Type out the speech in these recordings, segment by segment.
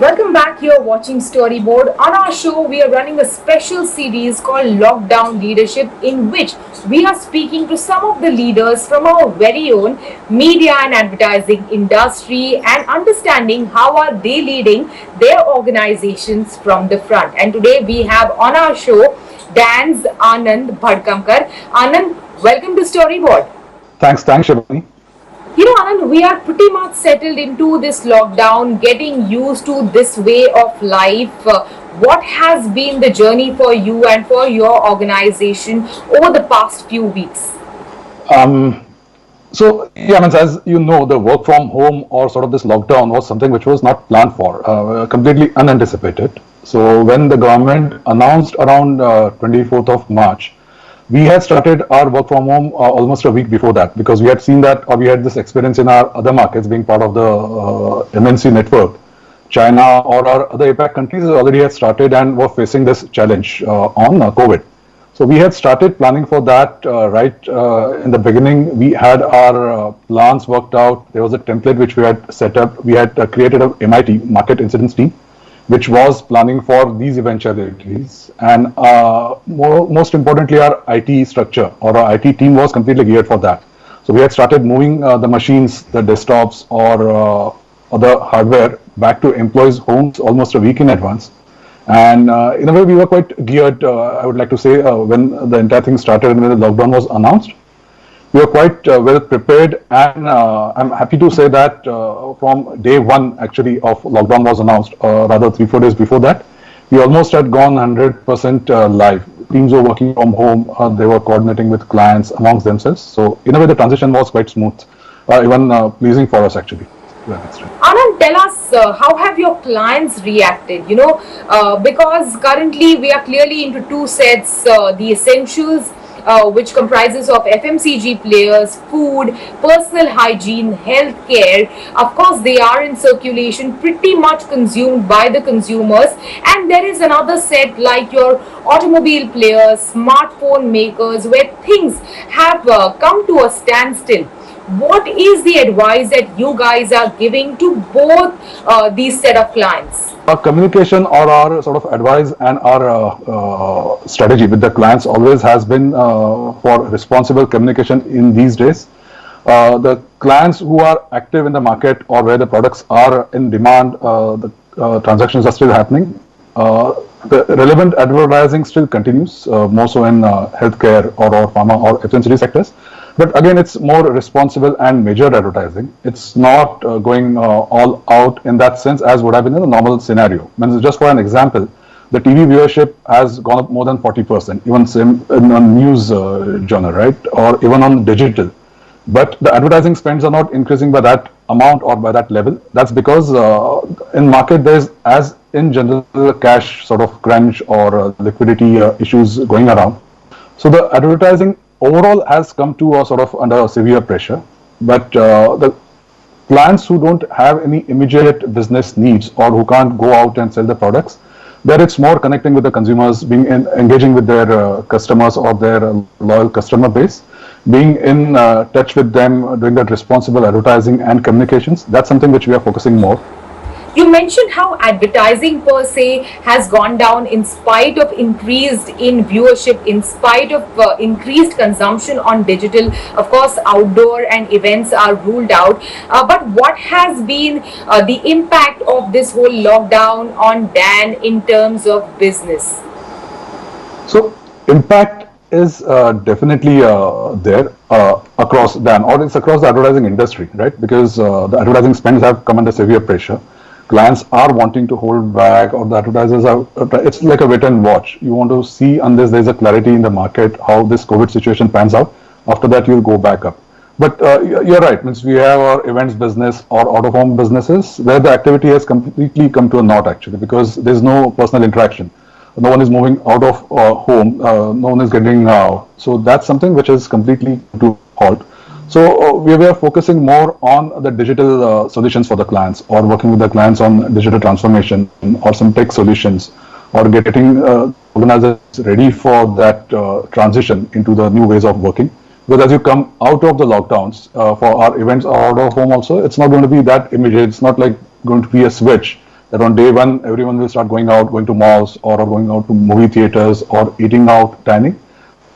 Welcome back. You're watching Storyboard. On our show, we are running a special series called Lockdown Leadership, in which we are speaking to some of the leaders from our very own media and advertising industry and understanding how are they leading their organizations from the front. And today we have on our show Dan's Anand Bhadkamkar. Anand, welcome to Storyboard. Thanks, Shivani. Anand, we are pretty much settled into this lockdown, getting used to this way of life. What has been the journey for you and for your organization over the past few weeks? Um, as you know, the work from home or sort of this lockdown was something which was not planned for, completely unanticipated. So when the government announced around 24th of March, we had started our work from home almost a week before that because we had seen that or we had this experience in our other markets being part of the MNC network. China or our other APAC countries already had started and were facing this challenge on COVID. So we had started planning for that right in the beginning. We had our plans worked out. There was a template which we had set up. We had created a MIT, Market Incidents Team, which was planning for these eventualities. And most importantly, our IT structure or our IT team was completely geared for that. So we had started moving the machines, the desktops or the hardware back to employees' homes almost a week in advance. And in a way, we were quite geared, I would like to say, when the entire thing started and when the lockdown was announced. We were quite well prepared, and I'm happy to say that from day one, actually, of lockdown was announced, rather 3-4 days before that, we almost had gone 100% live. Teams were working from home, they were coordinating with clients amongst themselves. So, in a way, the transition was quite smooth, even pleasing for us, actually. Anand, tell us how have your clients reacted? Because currently we are clearly into two sets: the essentials, which comprises of FMCG players, food, personal hygiene, healthcare. Of course, they are in circulation, pretty much consumed by the consumers. And there is another set like your automobile players, smartphone makers, where things have come to a standstill. What is the advice that you guys are giving to both these set of clients? Our communication or our sort of advice and our strategy with the clients always has been for responsible communication in these days. The clients who are active in the market or where the products are in demand, the transactions are still happening. The relevant advertising still continues, more so in healthcare or pharma or FMCG sectors. But again, it's more responsible and measured advertising. It's not going all out in that sense as would have been in a normal scenario. I mean, just for an example, the TV viewership has gone up more than 40%, even same in a news genre, right? Or even on digital. But the advertising spends are not increasing by that amount or by that level. That's because in market there's, as in general, cash sort of crunch or liquidity issues going around. So the advertising overall has come to a sort of under severe pressure. But the clients who don't have any immediate business needs or who can't go out and sell the products, there it's more connecting with the consumers, being engaging with their customers or their loyal customer base, being in touch with them, doing that responsible advertising and communications. That's something which we are focusing more. You mentioned how advertising per se has gone down in spite of increased in viewership, in spite of increased consumption on digital. Of course, outdoor and events are ruled out. But what has been the impact of this whole lockdown on Dan in terms of business? So impact is definitely there across Dan, or it's across the advertising industry, right? Because the advertising spends have come under severe pressure. Clients are wanting to hold back, or the advertisers are. It's like a wait and watch. You want to see unless there's a clarity in the market how this COVID situation pans out. After that, you'll go back up. But you're right. Means we have our events business or out of home businesses where the activity has completely come to a naught actually because there's no personal interaction. No one is moving out of home. No one is getting so that's something which is completely to halt. So we were focusing more on the digital solutions for the clients, or working with the clients on digital transformation or some tech solutions, or getting organizers ready for that transition into the new ways of working. Because as you come out of the lockdowns for our events out of home also, it's not going to be that immediate. It's not like going to be a switch that on day one, everyone will start going out, going to malls or going out to movie theaters or eating out, dining.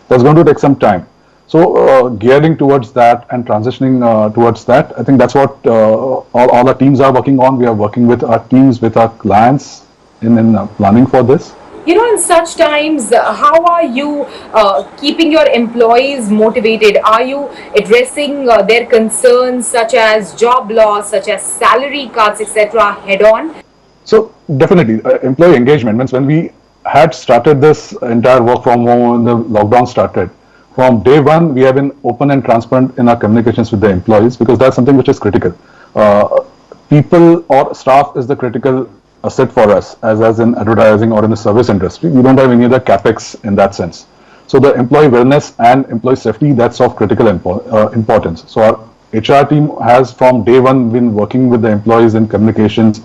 That's going to take some time. So gearing towards that and transitioning towards that, I think that's what all our teams are working on. We are working with our teams, with our clients in planning for this. You know, in such times, how are you keeping your employees motivated? Are you addressing their concerns such as job loss, such as salary cuts, etc., head on? So definitely, employee engagement means when we had started this entire work from home when the lockdown started, from day one we have been open and transparent in our communications with the employees because that's something which is critical. People or staff is the critical asset for us as in advertising or in the service industry. We don't have any other capex in that sense. So the employee wellness and employee safety, that's of critical importance. So our HR team has from day one been working with the employees in communications.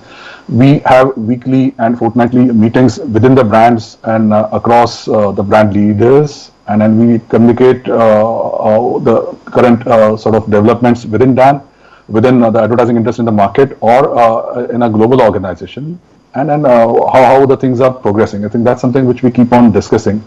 We have weekly and fortnightly meetings within the brands and across the brand leaders, and then we communicate the current sort of developments within DAN, within the advertising industry in the market or in a global organization, and then how the things are progressing. I think that's something which we keep on discussing.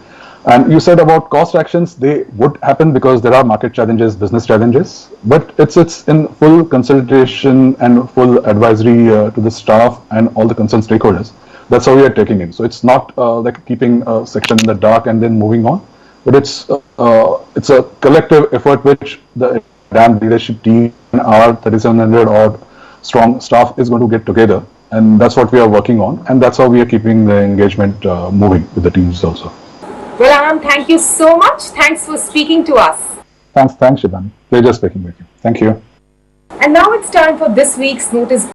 And you said about cost actions, they would happen because there are market challenges, business challenges, but it's in full consultation and full advisory to the staff and all the concerned stakeholders. That's how we are taking it. So it's not like keeping a section in the dark and then moving on, but it's a collective effort which the DAM leadership team and our 3,700 odd strong staff is going to get together, and that's what we are working on, and that's how we are keeping the engagement moving with the teams also. Well, Anand, thank you so much. Thanks for speaking to us. Thanks, Shivani. Pleasure speaking with you. Thank you. And now it's time for this week's notice.